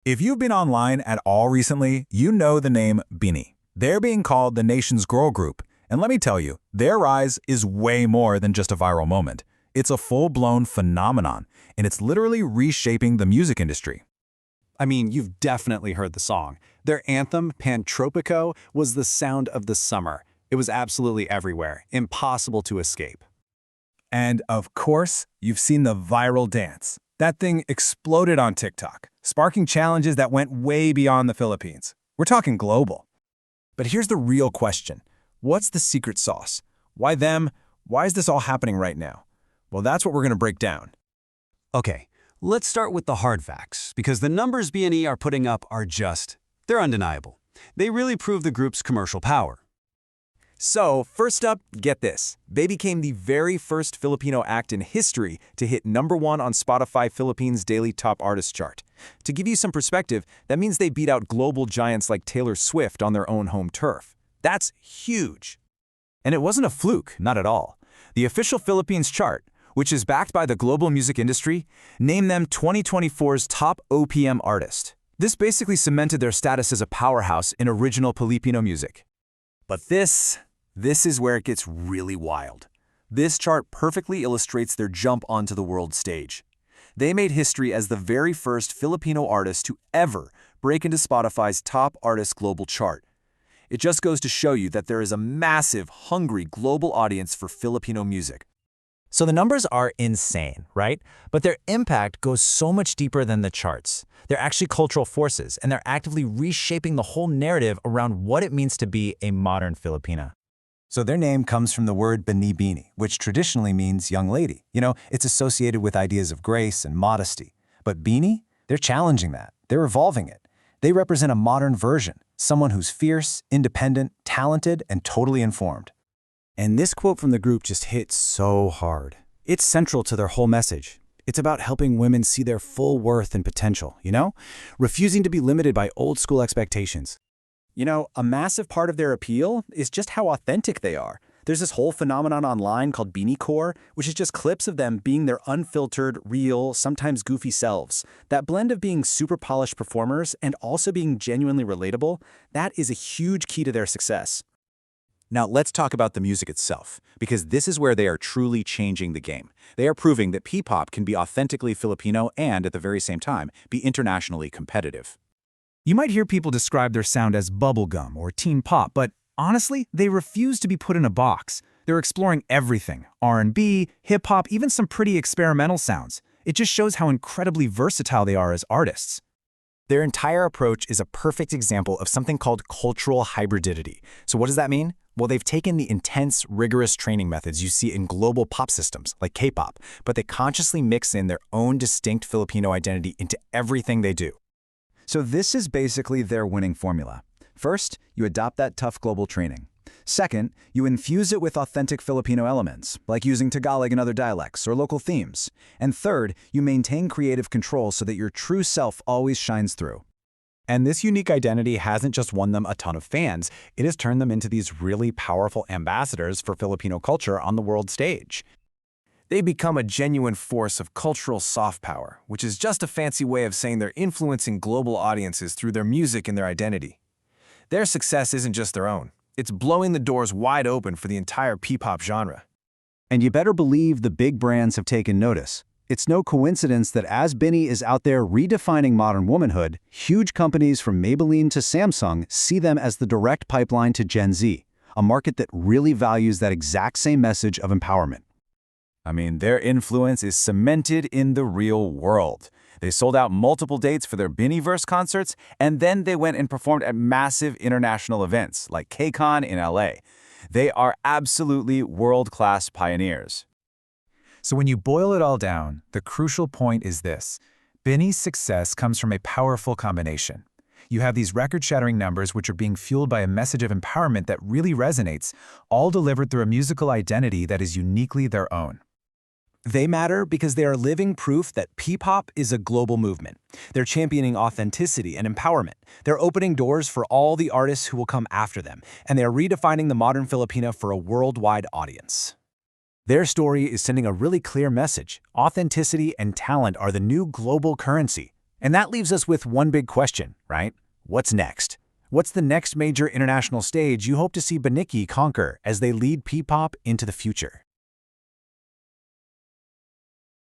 If you've been online at all recently, you know the name BINI. They're being called the nation's girl group. And let me tell you, their rise is way more than just a viral moment. It's a full-blown phenomenon, and it's literally reshaping the music industry. I mean, you've definitely heard the song. Their anthem, Pantropiko, was the sound of the summer. It was absolutely everywhere, impossible to escape. And of course, you've seen the viral dance. That thing exploded on TikTok, sparking challenges that went way beyond the Philippines. We're talking global. But here's the real question. What's the secret sauce? Why them? Why is this all happening right now? Well, that's what we're going to break down. Okay, let's start with the hard facts, because the numbers BINI are putting up are they're undeniable. They really prove the group's commercial power. So, first up, get this. They became the very first Filipino act in history to hit #1 on Spotify Philippines' daily top artist chart. To give you some perspective, that means they beat out global giants like Taylor Swift on their own home turf. That's huge. And it wasn't a fluke, not at all. The official Philippines chart, which is backed by the global music industry, named them 2024's top OPM Artist. This basically cemented their status as a powerhouse in original Filipino music. But this is where it gets really wild. This chart perfectly illustrates their jump onto the world stage. They made history as the very first Filipino artist to ever break into Spotify's top artist global chart. It just goes to show you that there is a massive, hungry global audience for Filipino music. So the numbers are insane, right? But their impact goes so much deeper than the charts. They're actually cultural forces, and they're actively reshaping the whole narrative around what it means to be a modern Filipina. So their name comes from the word Binibini, which traditionally means young lady. You know, it's associated with ideas of grace and modesty. But BINI, they're challenging that. They're evolving it. They represent a modern version, someone who's fierce, independent, talented, and totally informed. And this quote from the group just hits so hard. It's central to their whole message. It's about helping women see their full worth and potential, refusing to be limited by old school expectations. You know, a massive part of their appeal is just how authentic they are. There's this whole phenomenon online called BINI Core, which is just clips of them being their unfiltered, real, sometimes goofy selves. That blend of being super polished performers and also being genuinely relatable, that is a huge key to their success. Now let's talk about the music itself, because this is where they are truly changing the game. They are proving that P-pop can be authentically Filipino and, at the very same time, be internationally competitive. You might hear people describe their sound as bubblegum or teen pop, but honestly, they refuse to be put in a box. They're exploring everything: R&B, hip-hop, even some pretty experimental sounds. It just shows how incredibly versatile they are as artists. Their entire approach is a perfect example of something called cultural hybridity. So what does that mean? Well, they've taken the intense, rigorous training methods you see in global pop systems, like K-pop, but they consciously mix in their own distinct Filipino identity into everything they do. So this is basically their winning formula. First, you adopt that tough global training. Second, you infuse it with authentic Filipino elements, like using Tagalog and other dialects or local themes. And third, you maintain creative control so that your true self always shines through. And this unique identity hasn't just won them a ton of fans, it has turned them into these really powerful ambassadors for Filipino culture on the world stage. They become a genuine force of cultural soft power, which is just a fancy way of saying they're influencing global audiences through their music and their identity. Their success isn't just their own. It's blowing the doors wide open for the entire P-pop genre. And you better believe the big brands have taken notice. It's no coincidence that as BINI is out there redefining modern womanhood, huge companies from Maybelline to Samsung see them as the direct pipeline to Gen Z, a market that really values that exact same message of empowerment. I mean, their influence is cemented in the real world. They sold out multiple dates for their Biniverse concerts, and then they went and performed at massive international events like KCON in LA. They are absolutely world-class pioneers. So when you boil it all down, the crucial point is this. BINI's success comes from a powerful combination. You have these record-shattering numbers which are being fueled by a message of empowerment that really resonates, all delivered through a musical identity that is uniquely their own. They matter because they are living proof that P-pop is a global movement. They're championing authenticity and empowerment. They're opening doors for all the artists who will come after them, and they are redefining the modern Filipina for a worldwide audience. Their story is sending a really clear message. Authenticity and talent are the new global currency. And that leaves us with one big question, right? What's next? What's the next major international stage you hope to see BINI conquer as they lead P-pop into the future?